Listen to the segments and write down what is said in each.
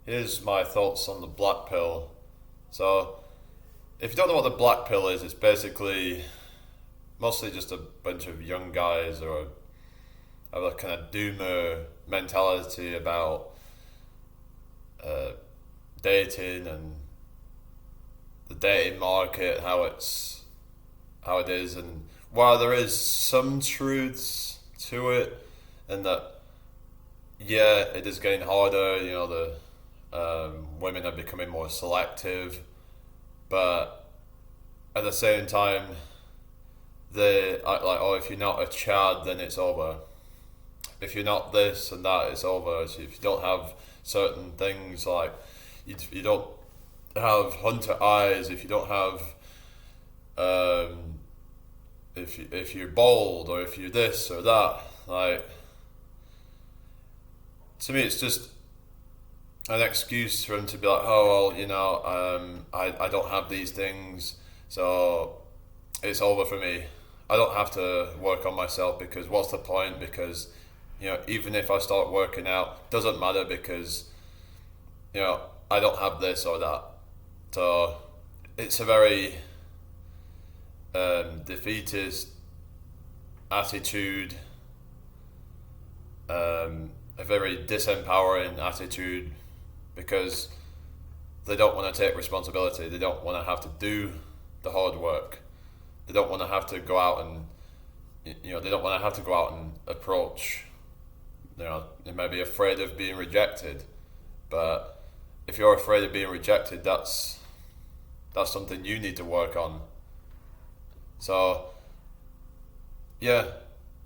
Here's my thoughts on the black pill. So, if you don't know what the black pill is, it's basically mostly just a bunch of young guys or have a kind of doomer mentality about uh, dating and the dating market, how it is, and while there is some truths to it, and that yeah, it is getting harder. The women are becoming more selective, but at the same time, they act like, oh, if you're not a Chad, then it's over. If you're not this and that, it's over. So if you don't have certain things like you don't have hunter eyes, if you don't have um, if you're bald or if you're this or that, like to me, it's just an excuse for him to be like, oh well, I don't have these things, so it's over for me. I don't have to work on myself because what's the point? Because even if I start working out, doesn't matter because I don't have this or that. So it's a very defeatist attitude, a very disempowering attitude because they don't want to take responsibility. They don't want to have to do the hard work. They don't want to have to go out and they don't want to have to go out and approach. They may be afraid of being rejected, but if you're afraid of being rejected, that's something you need to work on. So yeah,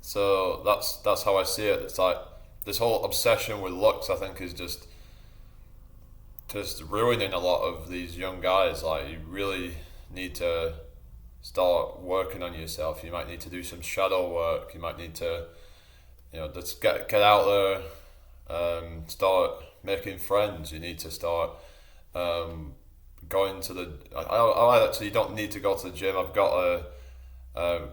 so that's how I see it. It's like this whole obsession with looks. I think is just ruining a lot of these young guys. Like you really need to start working on yourself. You might need to do some shadow work. You might need to just get out there, start making friends. You need to start going to the. I actually don't need to go to the gym. I've got a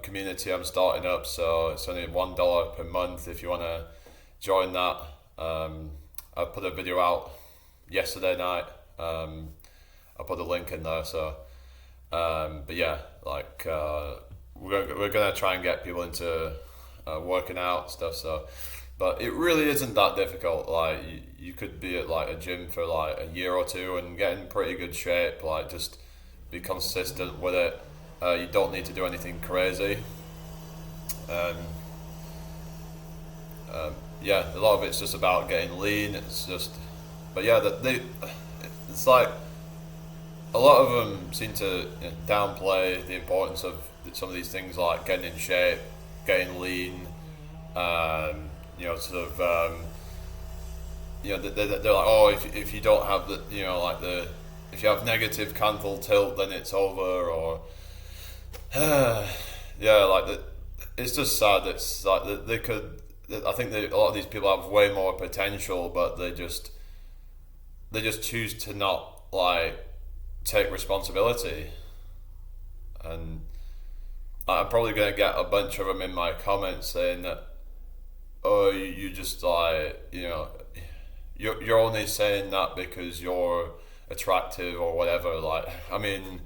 community I'm starting up, so it's only $1 per month if you want to join that. I put a video out yesterday night. I put the link in there. So, but yeah, like we're gonna try and get people into working out and stuff. So, but it really isn't that difficult. Like you could be at like a gym for like a year or two and get in pretty good shape. Like just be consistent with it. You don't need to do anything crazy. Um, yeah, a lot of it's just about getting lean. It's just, but yeah, it's like a lot of them seem to downplay the importance of some of these things like getting in shape, getting lean. Sort of. They're like, oh, if you don't have if you have negative canthal tilt, then it's over, or yeah, like it's just sad. It's like they could. I think a lot of these people have way more potential, but they just choose to not like take responsibility. And I'm probably gonna get a bunch of them in my comments saying that, oh, you just like you're only saying that because you're attractive or whatever. Like, I mean,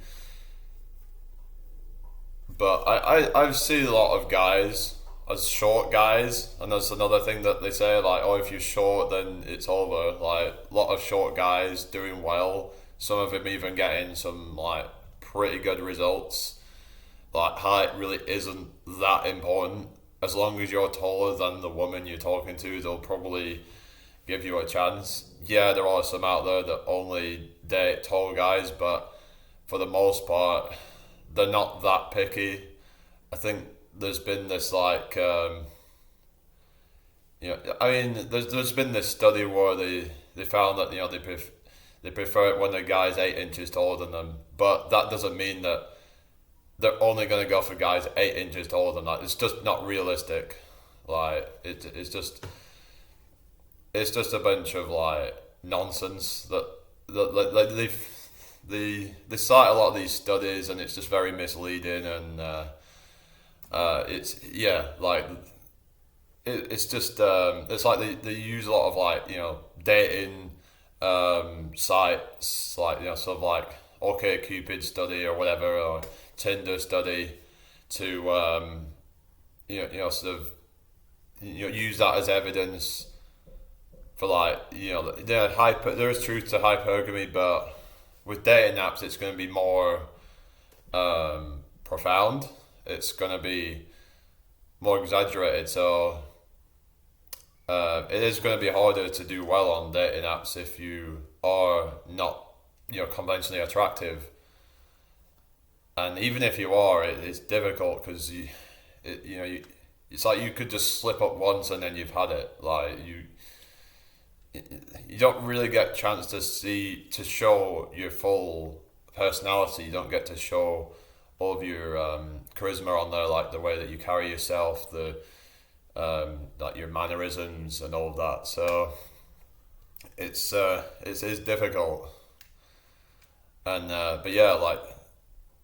but I've seen a lot of guys as short guys, and that's another thing that they say, like, oh, if you're short, then it's over. Like, a lot of short guys doing well. Some of them even getting some like pretty good results. Like, height really isn't that important. As long as you're taller than the woman you're talking to, they'll probably give you a chance. Yeah, there are some out there that only date tall guys, but for the most part, they're not that picky. I think there's been this like, I mean, there's been this study where they found that they prefer it when the guy's 8 inches taller than them, but that doesn't mean that they're only going to go for guys 8 inches taller than that. It's just not realistic. Like it's just a bunch of like nonsense that like they cite a lot of these studies, and it's just very misleading, and it's yeah, like it's just it's like they use a lot of like dating sites like sort of like OkCupid study or whatever, or Tinder study to sort of use that as evidence for like there is truth to hypergamy, but with dating apps it's going to be more profound. It's going to be more exaggerated. So it is going to be harder to do well on dating apps if you are not conventionally attractive. And even if you are, it's difficult because it's like you could just slip up once and then you've had it. Like you don't really get a chance to show your full personality. You don't get to show all of your charisma on there, like the way that you carry yourself, the like your mannerisms and all of that. So it's difficult. And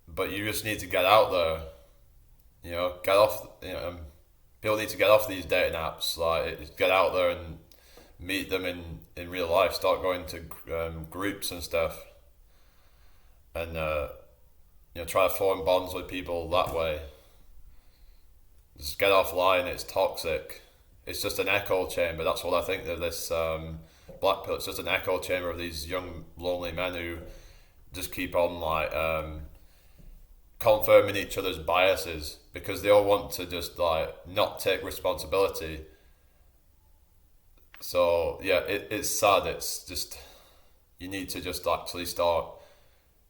but you just need to get out there. Get off. People need to get off these dating apps. Like, get out there and meet them in real life. Start going to groups and stuff, and try to form bonds with people that way. Just get offline. It's toxic. It's just an echo chamber. That's what I think of this black pill. It's just an echo chamber of these young lonely men who just keep on like confirming each other's biases because they all want to just like not take responsibility. So yeah, it's sad. It's just you need to just actually start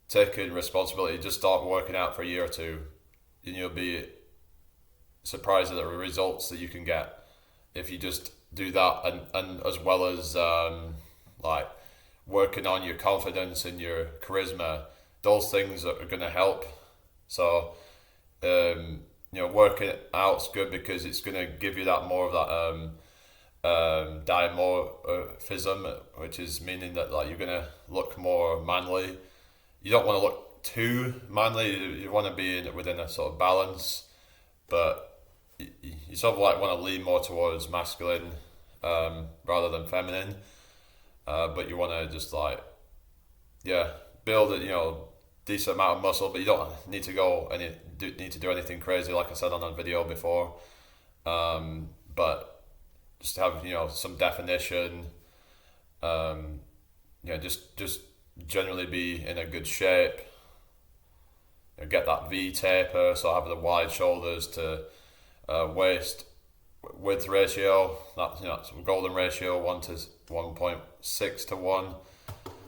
taking responsibility. Just start working out for a year or two, and you'll be surprised at the results that you can get if you just do that, and as well as like working on your confidence and your charisma. Those things are going to help. So working out's good because it's going to give you that more of that dimorphism, which is meaning that like you're going to look more manly. You don't want to look too manly. You want to be within a sort of balance, but you sort of like want to lean more towards masculine rather than feminine. But you want to just like build a decent amount of muscle, but you don't need to need to do anything crazy like I said on that video before. But just have some definition. Just generally be in a good shape. Get that V taper, so have the wide shoulders to waist width ratio. That's a golden ratio, 1:1.6 to 1.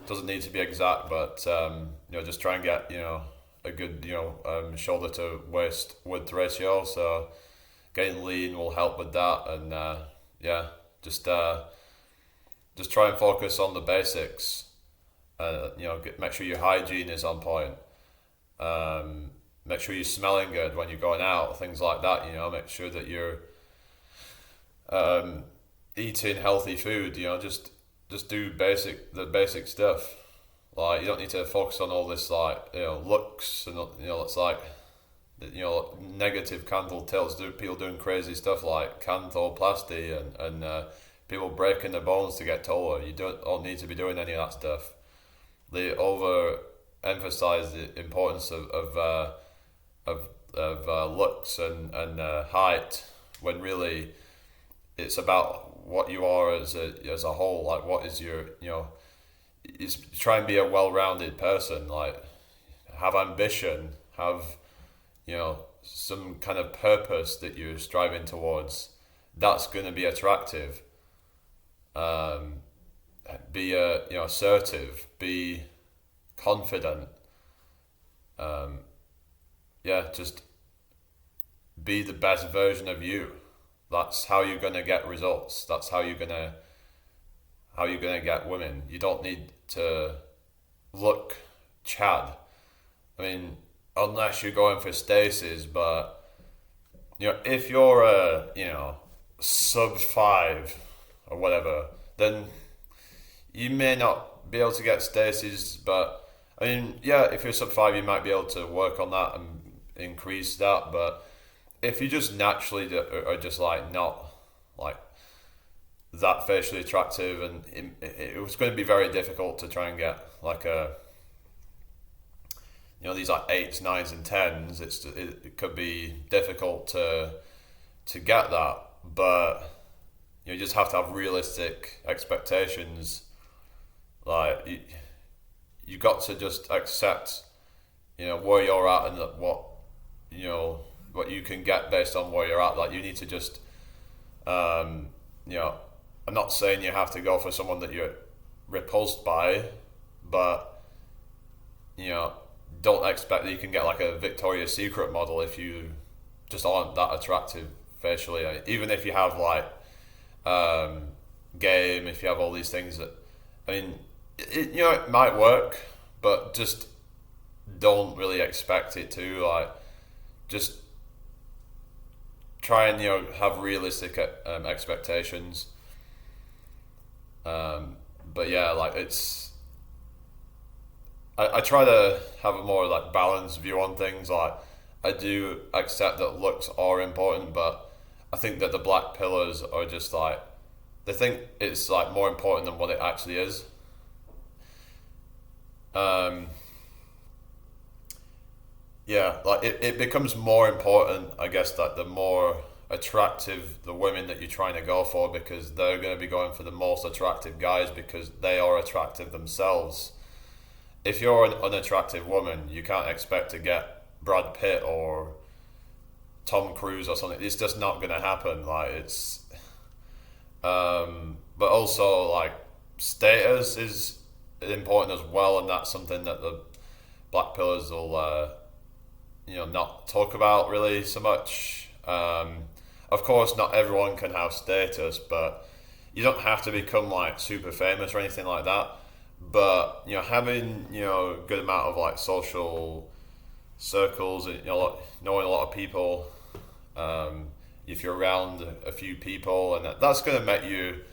Doesn't need to be exact, but just try and get a good shoulder to waist width ratio. So getting lean will help with that, and just try and focus on the basics. Make sure your hygiene is on point. Make sure you're smelling good when you're going out, things like that. Make sure that you're eating healthy food. Just do the basic stuff. Like, you don't need to focus on all this like looks and it's like negative canthal tales. People doing crazy stuff like canthoplasty and people breaking their bones to get taller. You don't need to be doing any of that stuff. They emphasize the importance of looks and height, when really it's about what you are as a whole. Like, what is your is try and be a well-rounded person. Like, have ambition, have some kind of purpose that you're striving towards. That's going to be attractive. Be assertive, be confident. Just be the best version of you. That's how you're gonna get results. That's how you're gonna get women. You don't need to look Chad. I mean, unless you're going for stasis, but if you're a sub 5 or whatever, then you may not be able to get stasis. But I mean, if you're sub 5, you might be able to work on that and increase that. But if you just naturally are just like not like that facially attractive, and it was going to be very difficult to try and get like a, these like 8s, 9s, and 10s. It could be difficult to get that, but you just have to have realistic expectations. Like you got to just accept, where you're at, and what you can get based on where you're at. Like you need to just, I'm not saying you have to go for someone that you're repulsed by, but don't expect that you can get like a Victoria's Secret model if you just aren't that attractive facially. Even if you have like game, if you have all these things that, it might work, but just don't really expect it to. Like just try and have realistic expectations. But yeah, like I try to have a more like balanced view on things. Like I do accept that looks are important, but I think that the black pillars are just like, they think it's like more important than what it actually is. Yeah, like it becomes more important, I guess, that the more attractive the women that you're trying to go for, because they're going to be going for the most attractive guys because they are attractive themselves. If you're an unattractive woman, you can't expect to get Brad Pitt or Tom Cruise or something. It's just not going to happen. Like it's, but also like status is important as well, and that's something that the black pillars will, not talk about really so much. Of course, not everyone can have status, but you don't have to become like super famous or anything like that. But having a good amount of like social circles, and knowing a lot of people, if you're around a few people, and that's going to make you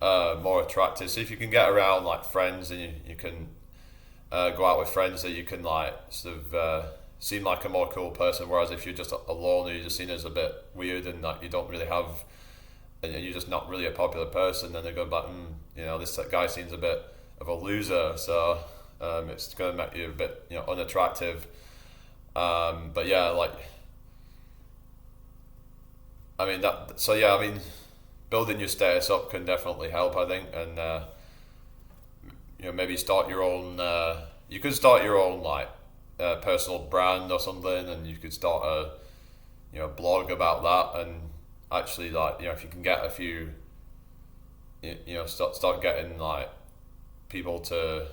more attractive. So if you can get around like friends, and you can go out with friends that you can like sort of seem like a more cool person, whereas if you're just alone, you're just seen as a bit weird, and like you don't really have, and you're just not really a popular person, then they're going back, this guy seems a bit of a loser, so it's going to make you a bit unattractive. But yeah, like building your status up can definitely help, I think, and maybe start your own. You could start your own like personal brand or something, and you could start a blog about that, and actually like if you can get a few, start getting like people to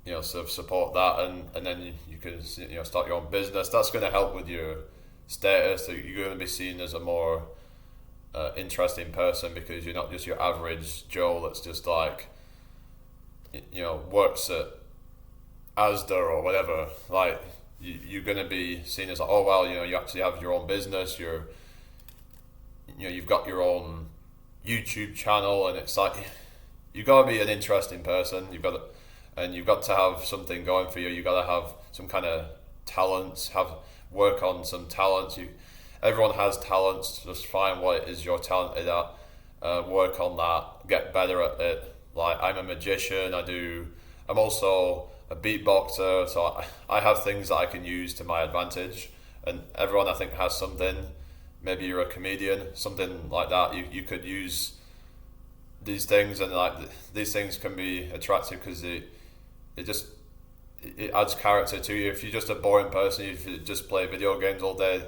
sort of support that, and then you can start your own business. That's going to help with your status. So you're going to be seen as a more interesting person, because you're not just your average Joe that's just like works at Asda or whatever. Like you're going to be seen as like, oh well, you actually have your own business. You've got your own YouTube channel, and it's like you got to be an interesting person. You've got to have something going for you. You've got to have some kind of talents. Work on some talents. Everyone has talents. Just find what it is you're talented at. Work on that. Get better at it. Like I'm a magician. I'm also a beatboxer. So I have things that I can use to my advantage. And everyone, I think, has something. Maybe you're a comedian, something like that. You could use these things, and like these things can be attractive because it adds character to you. If you're just a boring person, if you just play video games all day,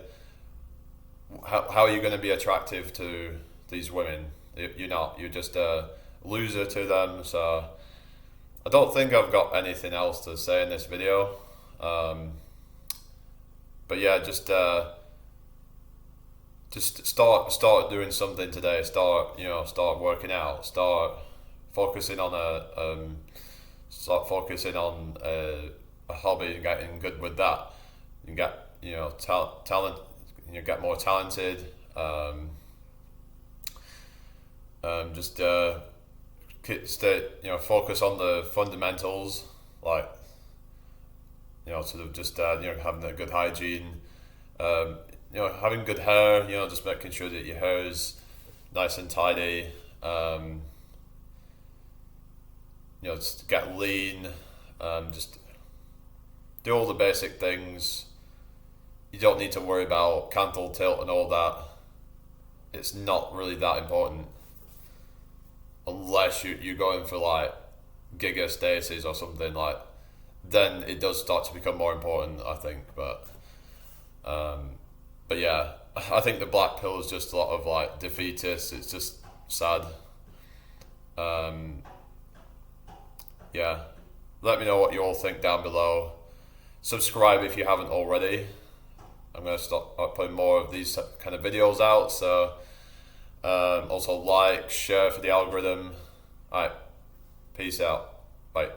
how are you going to be attractive to these women? You're not. You're just a loser to them. So I don't think I've got anything else to say in this video. But yeah, just start doing something today. Start working out. Start focusing on a hobby and getting good with that. You get talent. You get more talented. Focus on the fundamentals, like sort of just having a good hygiene. Having good hair. Just making sure that your hair is nice and tidy. Just get lean. Just do all the basic things. You don't need to worry about cantle tilt and all that. It's not really that important unless you're going for like gigastasis or something, like then it does start to become more important, I think. But yeah, I think the black pill is just a lot of like defeatist. It's just sad. Yeah, let me know what you all think down below. Subscribe if you haven't already. I'm going to start putting more of these kind of videos out, so also like, share for the algorithm. Alright, peace out, bye.